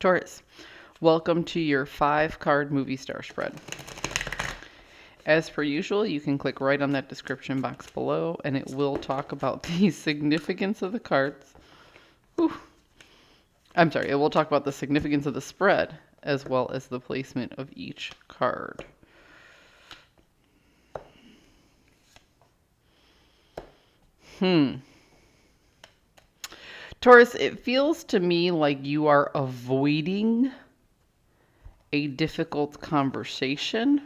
Taurus, welcome to your 5-card movie star spread. As per usual, you can click right on that description box below and it will talk about the significance of the cards. Whew. It will talk about the significance of the spread as well as the placement of each card. Taurus, it feels to me like you are avoiding a difficult conversation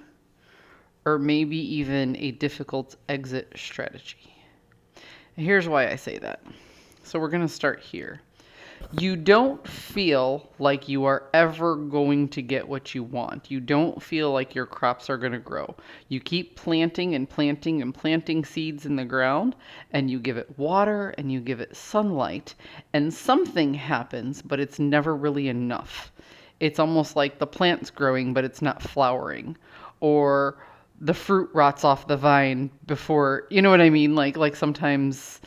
or maybe even a difficult exit strategy. And here's why I say that. So we're going to start here. You don't feel like you are ever going to get what you want. You don't feel like your crops are going to grow. You keep planting and planting and planting seeds in the ground, and you give it water and you give it sunlight, and something happens, but it's never really enough. It's almost like the plant's growing, but it's not flowering. Or the fruit rots off the vine before, you know what I mean? Like sometimes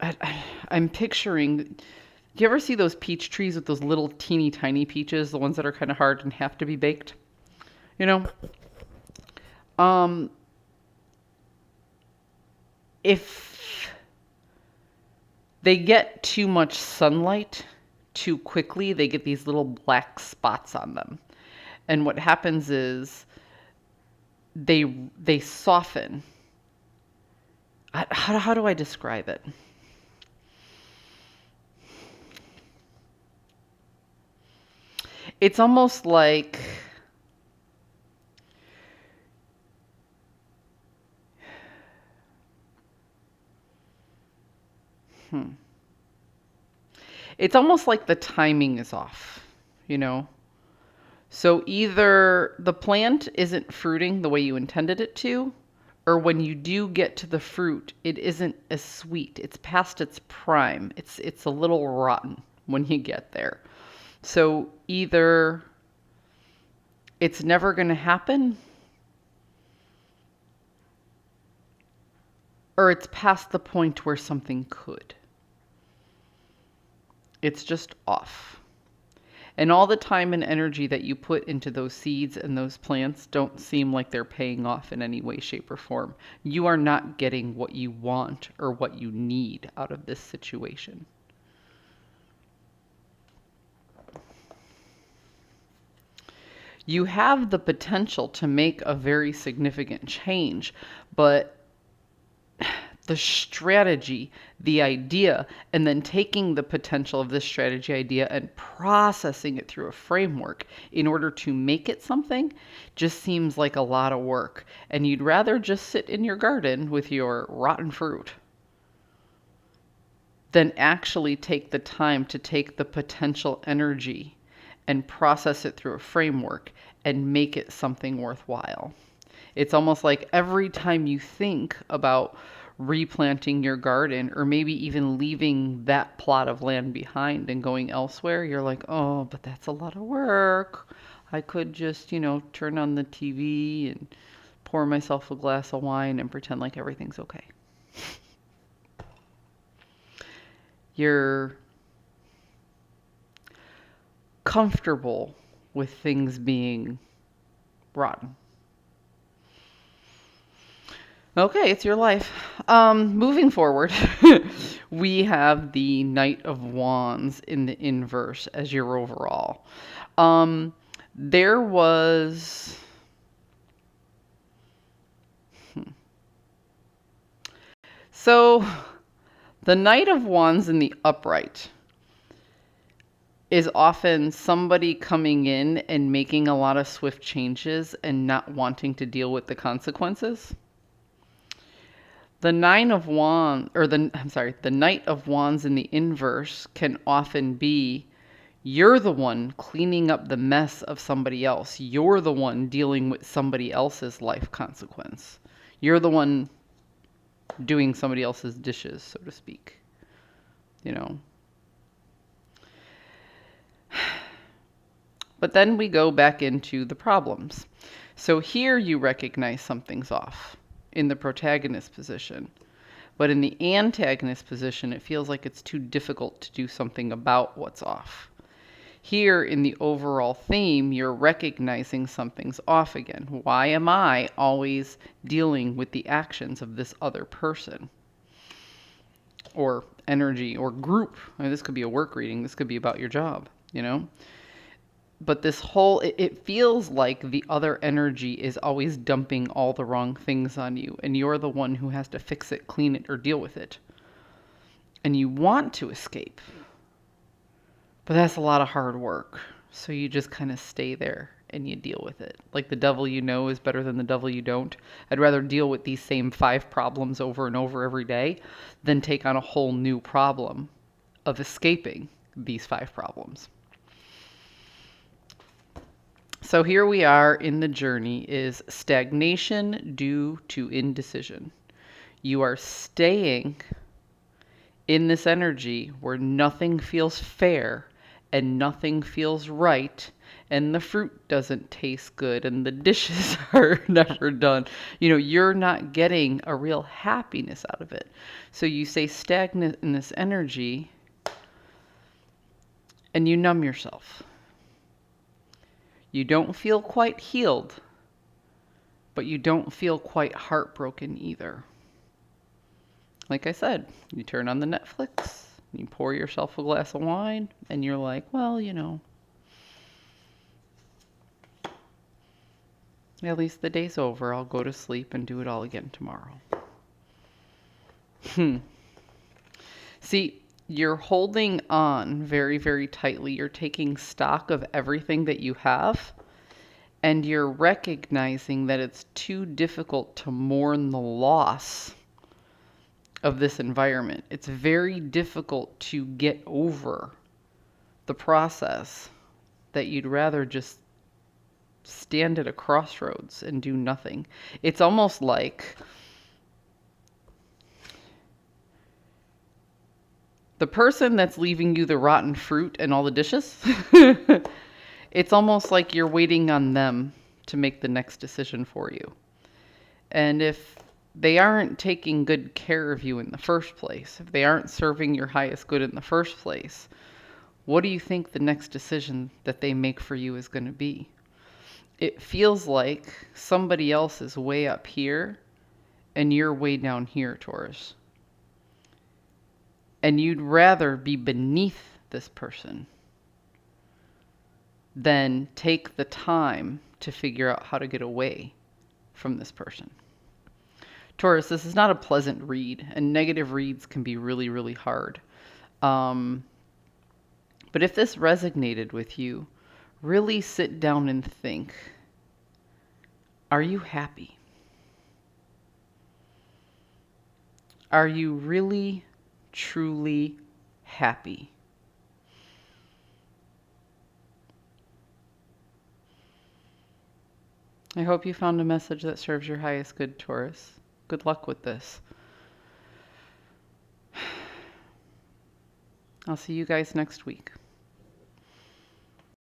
I'm picturing... Do you ever see those peach trees with those little teeny tiny peaches, the ones that are kind of hard and have to be baked? You know? If they get too much sunlight too quickly, they get these little black spots on them. And what happens is they soften. How do I describe it? It's almost like it's almost like the timing is off, you know? So either the plant isn't fruiting the way you intended it to, or when you do get to the fruit, it isn't as sweet. It's past its prime. It's a little rotten when you get there. So either it's never going to happen, or it's past the point where something could. It's just off. And all the time and energy that you put into those seeds and those plants don't seem like they're paying off in any way, shape, or form. You are not getting what you want or what you need out of this situation. You have the potential to make a very significant change, but the strategy, the idea, and then taking the potential of this strategy idea and processing it through a framework in order to make it something just seems like a lot of work. And you'd rather just sit in your garden with your rotten fruit than actually take the time to take the potential energy and process it through a framework and make it something worthwhile. It's almost like every time you think about replanting your garden or maybe even leaving that plot of land behind and going elsewhere, you're like, oh, but that's a lot of work. I could just, turn on the TV and pour myself a glass of wine and pretend like everything's okay. You're comfortable with things being rotten. Okay, it's your life. Moving forward, we have the Knight of Wands in the inverse as your overall. There was... So, the Knight of Wands in the upright is often somebody coming in and making a lot of swift changes and not wanting to deal with the consequences. The Nine of Wands, the Knight of Wands in the inverse can often be, you're the one cleaning up the mess of somebody else. You're the one dealing with somebody else's life consequence. You're the one doing somebody else's dishes, so to speak. But then we go back into the problems. So here you recognize something's off in the protagonist position. But in the antagonist position, it feels like it's too difficult to do something about what's off. Here in the overall theme, you're recognizing something's off again. Why am I always dealing with the actions of this other person? Or energy or group. I mean, this could be a work reading. This could be about your job, you know? But this whole, it feels like the other energy is always dumping all the wrong things on you, and you're the one who has to fix it, clean it, or deal with it. And you want to escape, but that's a lot of hard work. So you just kind of stay there and you deal with it. Like the devil you know is better than the devil you don't. I'd rather deal with these same 5 problems over and over every day than take on a whole new problem of escaping these 5 problems. So here we are in the journey is stagnation due to indecision. You are staying in this energy where nothing feels fair and nothing feels right and the fruit doesn't taste good and the dishes are never done. You know, you're not getting a real happiness out of it. So you stay stagnant in this energy and you numb yourself. You don't feel quite healed, but you don't feel quite heartbroken either. Like I said, you turn on the Netflix, you pour yourself a glass of wine, and you're like, well, you know, at least the day's over. I'll go to sleep and do it all again tomorrow. See, you're holding on very, very tightly. You're taking stock of everything that you have, and you're recognizing that it's too difficult to mourn the loss of this environment. It's very difficult to get over the process that you'd rather just stand at a crossroads and do nothing. It's almost like the person that's leaving you the rotten fruit and all the dishes, it's almost like you're waiting on them to make the next decision for you. And if they aren't taking good care of you in the first place, if they aren't serving your highest good in the first place, what do you think the next decision that they make for you is going to be? It feels like somebody else is way up here and you're way down here, Taurus. And you'd rather be beneath this person than take the time to figure out how to get away from this person. Taurus, this is not a pleasant read, and negative reads can be really, really hard. But if this resonated with you, really sit down and think, are you happy? Are you really, truly happy? I hope you found a message that serves your highest good, Taurus. Good luck with this. I'll see you guys next week.